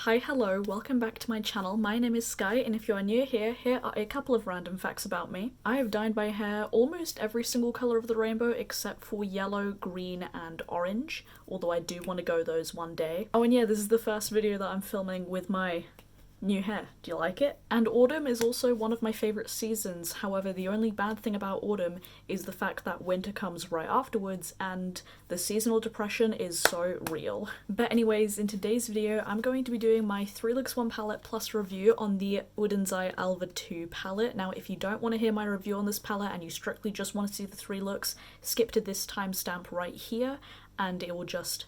Hi, hello, welcome back to my channel. My name is Skye, and if you are new here are a couple of random facts about me. I have dyed my hair almost every single colour of the rainbow except for yellow, green and orange, although I do want to go those one day. Oh, and yeah, this is the first video that I'm filming with my new hair. Do you like it? And autumn is also one of my favourite seasons. However, the only bad thing about autumn is the fact that winter comes right afterwards and the seasonal depression is so real. But anyways, in today's video I'm going to be doing my 3 looks 1 palette plus review on the Odenzai Alva II palette. Now if you don't want to hear my review on this palette and you strictly just want to see the 3 looks, skip to this timestamp right here and it will just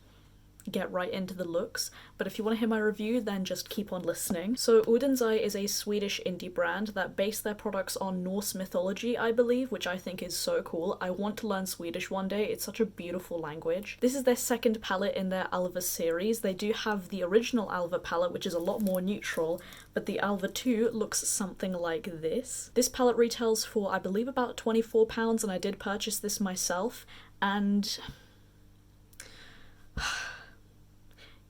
get right into the looks, but if you want to hear my review then just keep on listening. So Odenzai is a Swedish indie brand that base their products on Norse mythology, I believe, which I think is so cool. I want to learn Swedish one day, it's such a beautiful language. This is their second palette in their Alva series. They do have the original Alva palette, which is a lot more neutral, but the Alva II looks something like this. This palette retails for I believe about £24 and I did purchase this myself, and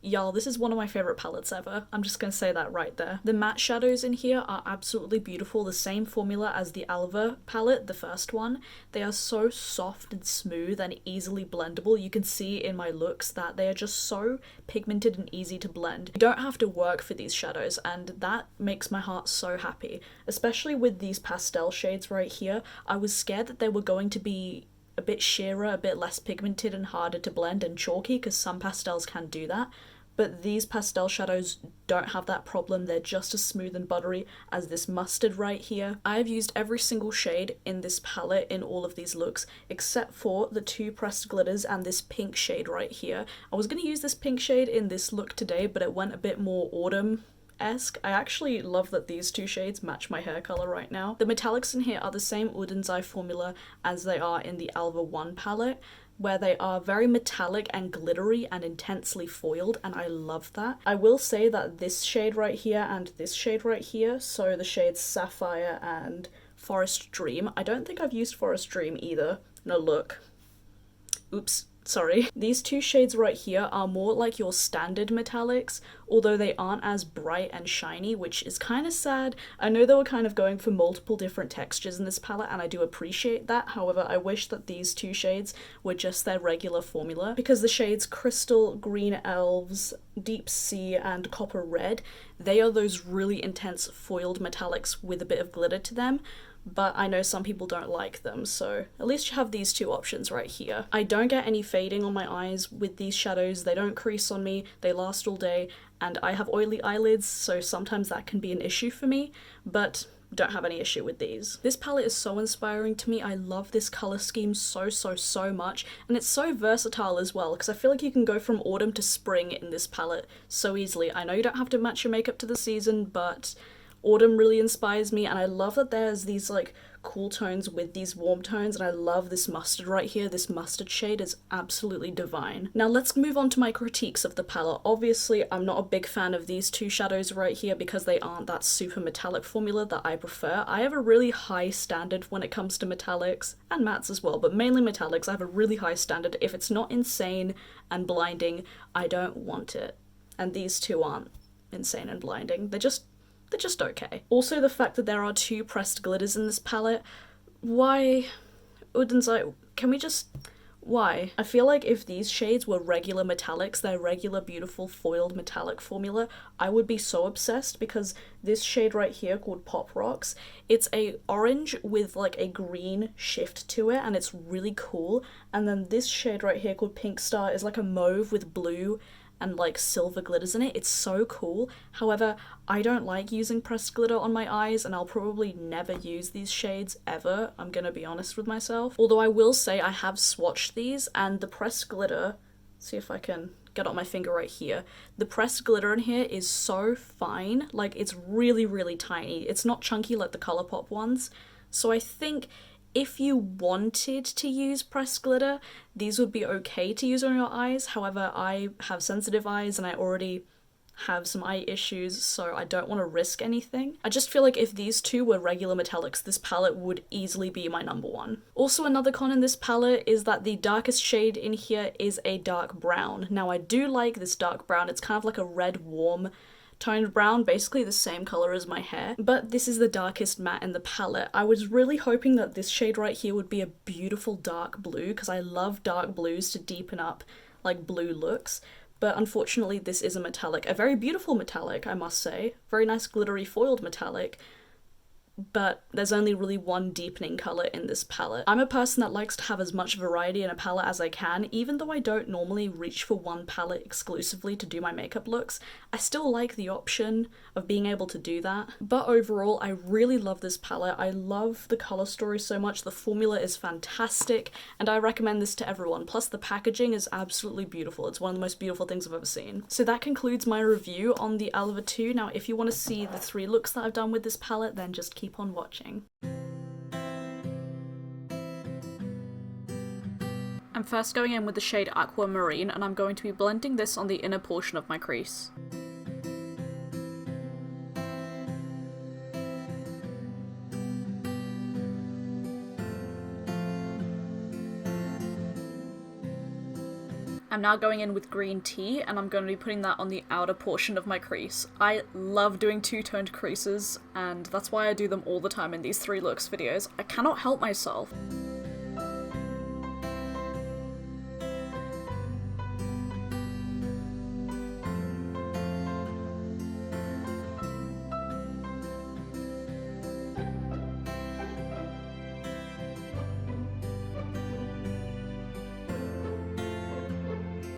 y'all, this is one of my favourite palettes ever. I'm just gonna say that right there. The matte shadows in here are absolutely beautiful, the same formula as the Alva palette, the first one. They are so soft and smooth and easily blendable. You can see in my looks that they are just so pigmented and easy to blend. You don't have to work for these shadows, and that makes my heart so happy. Especially with these pastel shades right here. I was scared that they were going to be a bit sheerer, a bit less pigmented and harder to blend and chalky, because some pastels can do that. But these pastel shadows don't have that problem. They're just as smooth and buttery as this mustard right here. I have used every single shade in this palette in all of these looks, except for the 2 pressed glitters and this pink shade right here. I was going to use this pink shade in this look today, but it went a bit more autumn-esque. I actually love that these 2 shades match my hair colour right now. The metallics in here are the same Odenzai formula as they are in the Alva I palette, where they are very metallic and glittery and intensely foiled, and I love that. I will say that this shade right here and this shade right here, so the shades Sapphire and Forest Dream, I don't think I've used Forest Dream either. No, look. Oops. Sorry. These 2 shades right here are more like your standard metallics, although they aren't as bright and shiny, which is kind of sad. I know they were kind of going for multiple different textures in this palette and I do appreciate that. However, I wish that these 2 shades were just their regular formula, because the shades Crystal, Green Elves, Deep Sea and Copper Red, they are those really intense foiled metallics with a bit of glitter to them. But I know some people don't like them, so at least you have these 2 options right here. I don't get any fading on my eyes with these shadows, they don't crease on me, they last all day, and I have oily eyelids, so sometimes that can be an issue for me, but don't have any issue with these. This palette is so inspiring to me. I love this colour scheme so much, and it's so versatile as well, because I feel like you can go from autumn to spring in this palette so easily. I know you don't have to match your makeup to the season, but autumn really inspires me, and I love that there's these like cool tones with these warm tones, and I love this mustard right here. This mustard shade is absolutely divine. Now let's move on to my critiques of the palette. Obviously I'm not a big fan of these 2 shadows right here because they aren't that super metallic formula that I prefer. I have a really high standard when it comes to metallics, and mattes as well, but mainly metallics. I have a really high standard. If it's not insane and blinding, I don't want it. And these 2 aren't insane and blinding. They're just okay. Also, the fact that there are 2 pressed glitters in this palette, why? Odenzai, can we just, why? I feel like if these shades were regular metallics, their regular beautiful foiled metallic formula, I would be so obsessed, because this shade right here called Pop Rocks, it's a orange with like a green shift to it, and it's really cool. And then this shade right here called Pink Star is like a mauve with blue and like silver glitters in it. It's so cool. However, I don't like using pressed glitter on my eyes, and I'll probably never use these shades ever. I'm gonna be honest with myself. Although I will say I have swatched these, and the pressed glitter, see if I can get on my finger right here. The pressed glitter in here is so fine, like it's really tiny. It's not chunky like the Colourpop ones. So I think if you wanted to use pressed glitter, these would be okay to use on your eyes. However, I have sensitive eyes and I already have some eye issues, so I don't want to risk anything. I just feel like if these 2 were regular metallics, this palette would easily be my number 1. Also, another con in this palette is that the darkest shade in here is a dark brown. Now, I do like this dark brown. It's kind of like a red warm toned brown, basically the same color as my hair. But this is the darkest matte in the palette. I was really hoping that this shade right here would be a beautiful dark blue, because I love dark blues to deepen up like blue looks. But unfortunately this is a metallic, a very beautiful metallic, I must say. Very nice glittery foiled metallic. But there's only really one deepening colour in this palette. I'm a person that likes to have as much variety in a palette as I can. Even though I don't normally reach for one palette exclusively to do my makeup looks, I still like the option of being able to do that. But overall, I really love this palette. I love the colour story so much. The formula is fantastic, and I recommend this to everyone. Plus the packaging is absolutely beautiful. It's one of the most beautiful things I've ever seen. So that concludes my review on the Alva II. Now if you want to see the 3 looks that I've done with this palette, then just keep on watching. I'm first going in with the shade Aquamarine, and I'm going to be blending this on the inner portion of my crease. I'm now going in with Green Tea, and I'm going to be putting that on the outer portion of my crease. I love doing two-toned creases, and that's why I do them all the time in these 3 looks videos. I cannot help myself.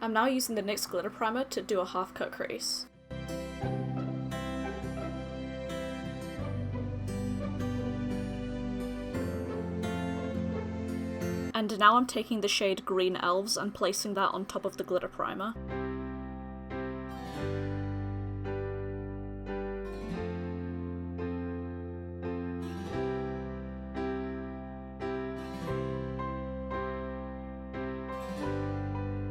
I'm now using the NYX glitter primer to do a half cut crease. And now I'm taking the shade Green Elves and placing that on top of the glitter primer.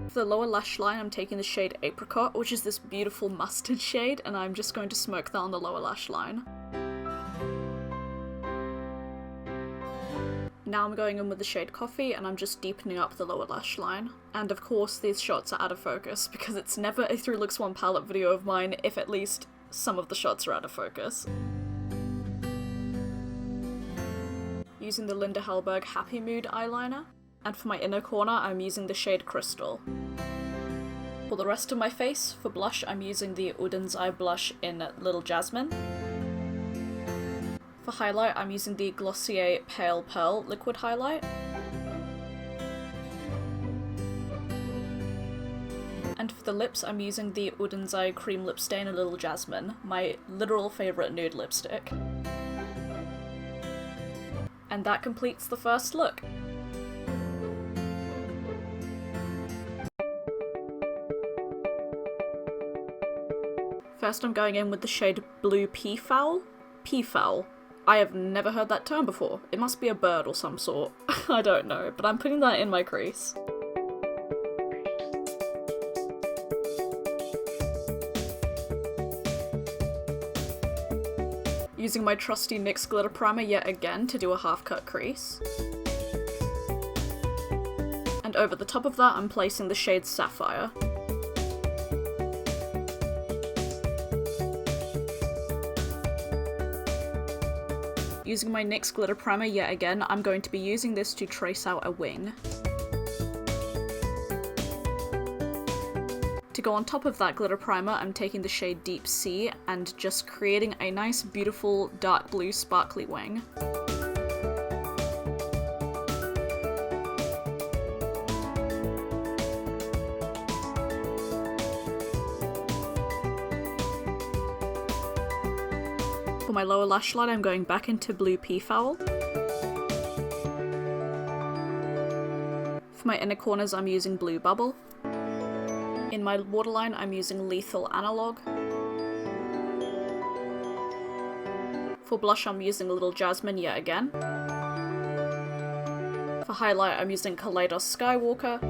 For the lower lash line, I'm taking the shade Apricot, which is this beautiful mustard shade, and I'm just going to smoke that on the lower lash line. Now I'm going in with the shade Coffee, and I'm just deepening up the lower lash line. And of course, these shots are out of focus, because it's never a 3 looks 1 palette video of mine if at least some of the shots are out of focus. Using the Linda Hallberg Happy Mood eyeliner. And for my inner corner, I'm using the shade Crystal. For the rest of my face, for blush, I'm using the Odenzai blush in Little Jasmine. For highlight, I'm using the Glossier Pale Pearl liquid highlight. And for the lips, I'm using the Odenzai Cream Lip Stain in Little Jasmine, my literal favourite nude lipstick. And that completes the first look. First I'm going in with the shade Blue Peafowl. Peafowl. I have never heard that term before. It must be a bird or some sort. I don't know, but I'm putting that in my crease. Using my trusty NYX glitter primer yet again to do a half cut crease. And over the top of that I'm placing the shade Sapphire. Using my NYX glitter primer yet again, I'm going to be using this to trace out a wing. To go on top of that glitter primer, I'm taking the shade Deep Sea and just creating a nice, beautiful, dark blue sparkly wing. For my lower lash line, I'm going back into Blue Peafowl. For my inner corners, I'm using Blue Bubble. In my waterline, I'm using Lethal Analog. For blush, I'm using Little Jasmine yet again. For highlight, I'm using Kaleidos Skywalker.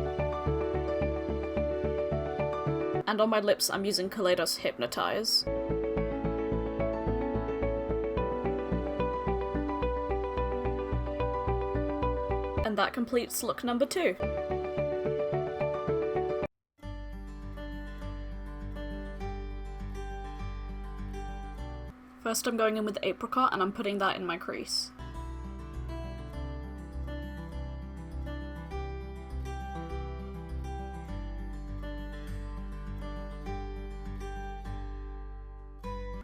And on my lips, I'm using Kaleidos Hypnotize. And that completes look number 2. First I'm going in with the apricot and I'm putting that in my crease.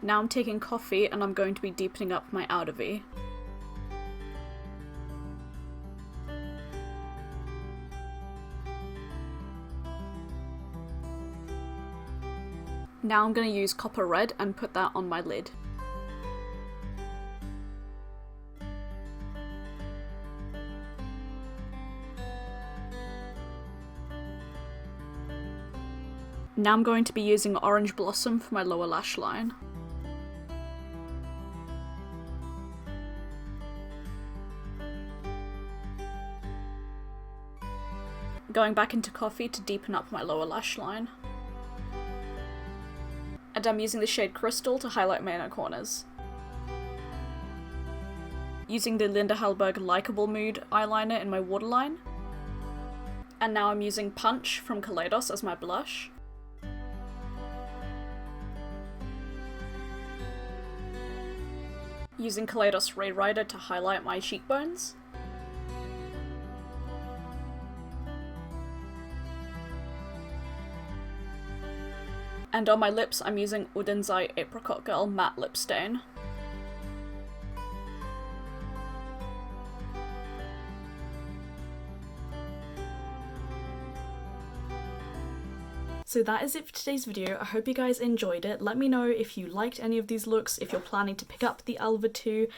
Now I'm taking coffee and I'm going to be deepening up my outer V. Now I'm going to use copper red and put that on my lid. Now I'm going to be using orange blossom for my lower lash line. Going back into coffee to deepen up my lower lash line. And I'm using the shade Crystal to highlight my inner corners. Using the Linda Hallberg Likeable Mood eyeliner in my waterline. And now I'm using Punch from Kaleidos as my blush. Using Kaleidos Ray Rider to highlight my cheekbones. And on my lips, I'm using Odenzai Apricot Girl Matte Lip Stain. So that is it for today's video. I hope you guys enjoyed it. Let me know if you liked any of these looks, if you're planning to pick up the Alva II.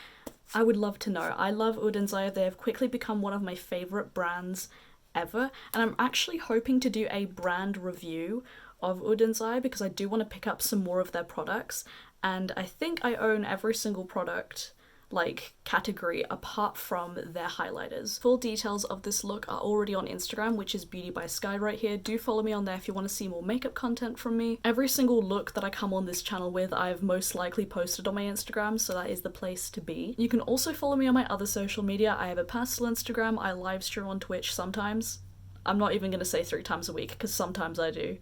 I would love to know. I love Odenzai. They have quickly become one of my favourite brands ever, and I'm actually hoping to do a brand review of Odenzai because I do want to pick up some more of their products, and I think I own every single product category apart from their highlighters. Full details of this look are already on Instagram, which is beautyybyskye right here. Do follow me on there if you want to see more makeup content from me. Every single look that I come on this channel with I've most likely posted on my Instagram, so that is the place to be. You can also follow me on my other social media. I have a personal Instagram, I live stream on Twitch sometimes. I'm not even gonna say 3 times a week because sometimes I do.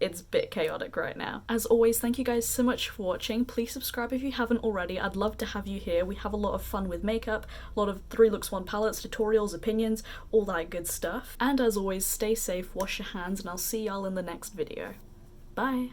It's a bit chaotic right now. As always, thank you guys so much for watching. Please subscribe if you haven't already. I'd love to have you here. We have a lot of fun with makeup, a lot of 3 looks 1 palettes, tutorials, opinions, all that good stuff. And as always, stay safe, wash your hands, and I'll see y'all in the next video. Bye!